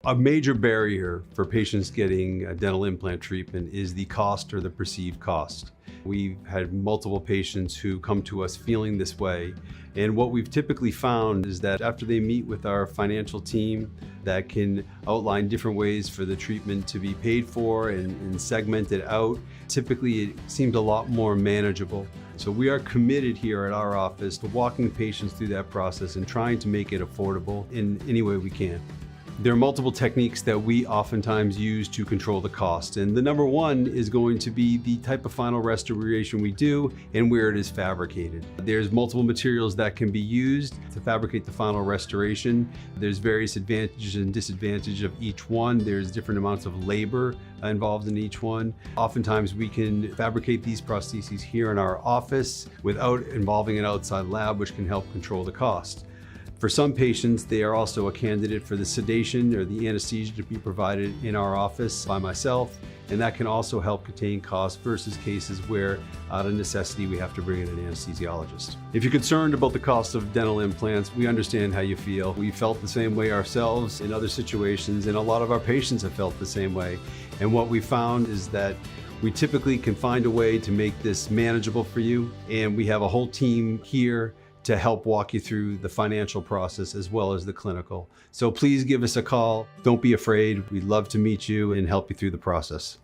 A major barrier for patients getting a dental implant treatment is the cost or the perceived cost. We've had multiple patients who come to us feeling this way. And what we've typically found is that after they meet with our financial team that can outline different ways for the treatment to be paid for and segment it out, typically it seems a lot more manageable. So we are committed here at our office to walking patients through that process and trying to make it affordable in any way we can. There are multiple techniques that we oftentimes use to control the cost. And the number one is going to be the type of final restoration we do and where it is fabricated. There's multiple materials that can be used to fabricate the final restoration. There's various advantages and disadvantages of each one. There's different amounts of labor involved in each one. Oftentimes we can fabricate these prostheses here in our office without involving an outside lab, which can help control the cost. For some patients, they are also a candidate for the sedation or the anesthesia to be provided in our office by myself, and that can also help contain costs versus cases where, out of necessity, we have to bring in an anesthesiologist. If you're concerned about the cost of dental implants, we understand how you feel. We felt the same way ourselves in other situations, and a lot of our patients have felt the same way. And what we found is that we typically can find a way to make this manageable for you, and we have a whole team here to help walk you through the financial process as well as the clinical. So please give us a call. Don't be afraid. We'd love to meet you and help you through the process.